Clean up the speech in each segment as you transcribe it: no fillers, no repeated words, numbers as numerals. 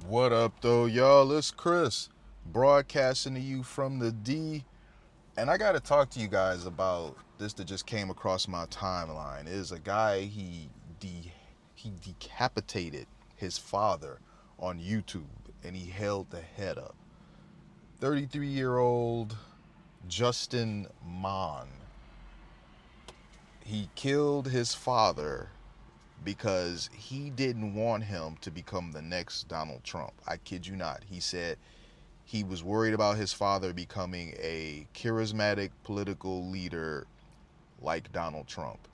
What up, though, y'all? It's Chris, broadcasting to you from the D. And I got to talk to you guys about this that just came across my timeline. It is a guy, he decapitated his father on YouTube, and he held the head up. 33-year-old Justin Mohn. He killed his father because he didn't want him to become the next Donald Trump. I kid you not. He said he was worried about his father becoming a charismatic political leader like Donald Trump.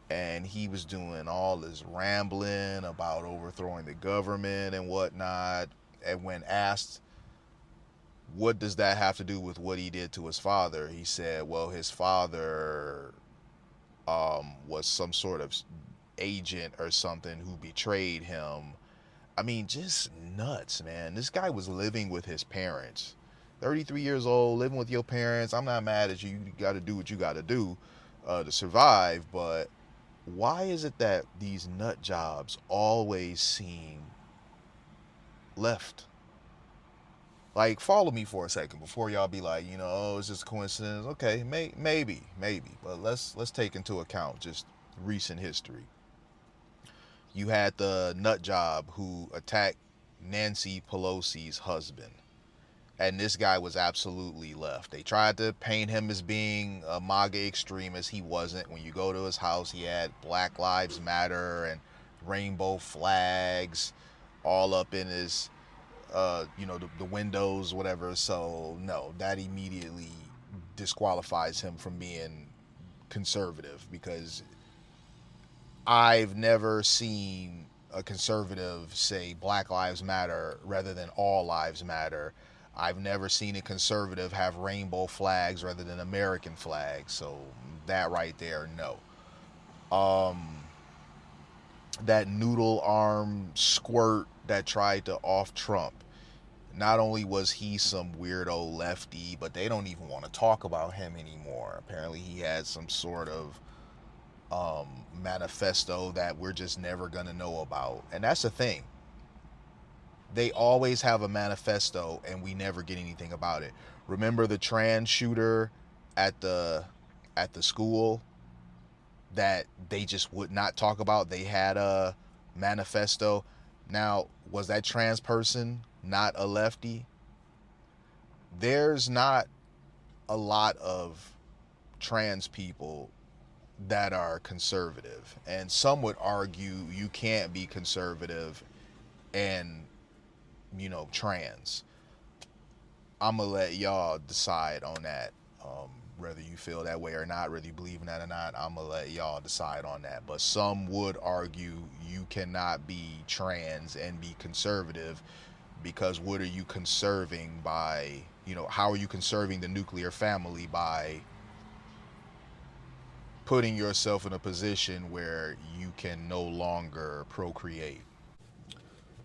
And he was doing all this rambling about overthrowing the government and whatnot. And when asked, what does that have to do with what he did to his father? He said, well, his father was some sort of agent or something who betrayed him. I mean, just nuts, man. This guy was living with his parents. 33 years old, living with your parents. I'm not mad at you. You got to do what you got to do to survive. But why is it that these nut jobs always seem left? Like, follow me for a second before y'all be like, oh, it's just a coincidence. Okay, maybe, but let's take into account just recent history. You had the nut job who attacked Nancy Pelosi's husband, and this guy was absolutely left. They tried to paint him as being a MAGA extremist. He wasn't. When you go to his house, he had Black Lives Matter and rainbow flags all up in his the windows, whatever. So no, that immediately disqualifies him from being conservative, because I've never seen a conservative say Black Lives Matter rather than All Lives Matter. I've never seen a conservative have rainbow flags rather than American flags. So that right there, no. That noodle arm squirt that tried to off Trump. Not only was he some weirdo lefty, but they don't even want to talk about him anymore. Apparently, he had some sort of manifesto that we're just never going to know about. And that's the thing. They always have a manifesto and we never get anything about it. Remember the trans shooter at the school that they just would not talk about? They had a manifesto. Now, was that trans person not a lefty? There's not a lot of trans people that are conservative, and some would argue you can't be conservative and trans. I'm gonna let y'all decide on that. Whether you feel that way or not, whether you believe in that or not, I'm gonna let y'all decide on that. But some would argue you cannot be trans and be conservative, because what are you conserving by? How are you conserving the nuclear family by putting yourself in a position where you can no longer procreate?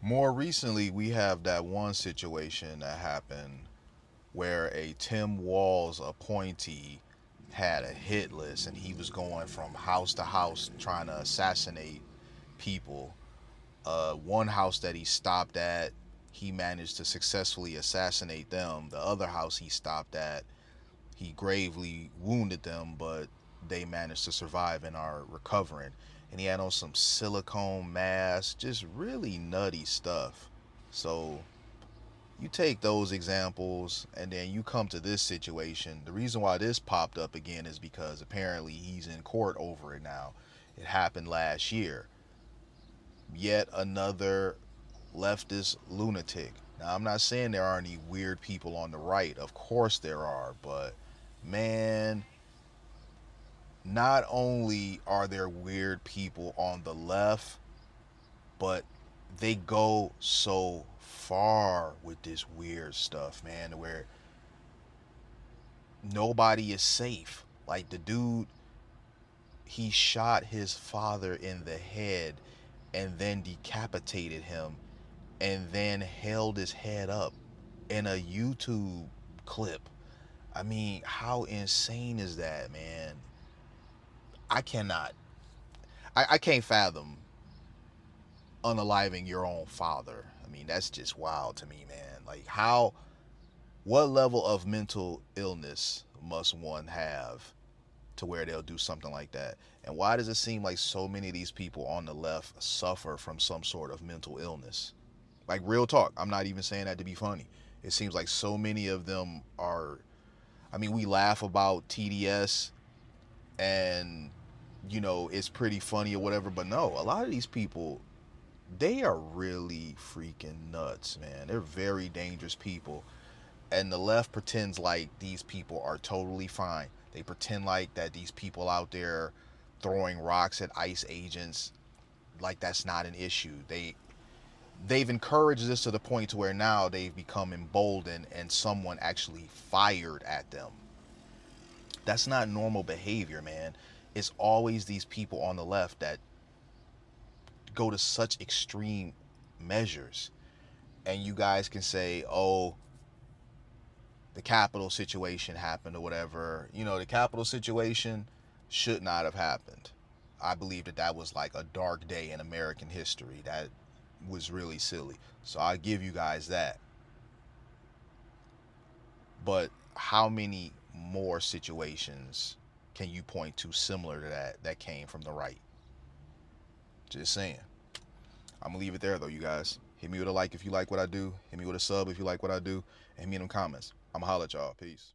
More recently, we have that one situation that happened where a Tim Walz appointee had a hit list, and he was going from house to house trying to assassinate people. One house that he stopped at, he managed to successfully assassinate them. The other house he stopped at, he gravely wounded them, but they managed to survive and are recovering. And he had on some silicone mask, just really nutty stuff. So you take those examples and then you come to this situation. The reason why this popped up again is because apparently he's in court over it now. It happened last year. Yet another leftist lunatic. Now, I'm not saying there aren't any weird people on the right. Of course there are. But man, not only are there weird people on the left, but they go so far with this weird stuff, man, where nobody is safe. Like the dude, he shot his father in the head and then decapitated him and then held his head up in a YouTube clip. I mean, how insane is that, man? I cannot, I can't fathom unaliving your own father. I mean, that's just wild to me, man. Like, what level of mental illness must one have to where they'll do something like that? And why does it seem like so many of these people on the left suffer from some sort of mental illness? Like, real talk. I'm not even saying that to be funny. It seems like so many of them are. I mean, we laugh about TDS and, it's pretty funny or whatever, but no, a lot of these people, they are really freaking nuts, man. They're very dangerous people. And the left pretends like these people are totally fine. They pretend like that these people out there throwing rocks at ICE agents, like that's not an issue. They've encouraged this to the point to where now they've become emboldened and someone actually fired at them. That's not normal behavior, man. It's always these people on the left that go to such extreme measures. And you guys can say, oh, the Capitol situation happened or whatever. The Capitol situation should not have happened. I believe that was like a dark day in American history. That was really silly. So I give you guys that. But how many more situations can you point to similar to that came from the right? Just saying. I'm gonna leave it there though, you guys. Hit me with a like if you like what I do. Hit me with a sub if you like what I do. And hit me in them comments. I'm gonna holler at y'all. Peace.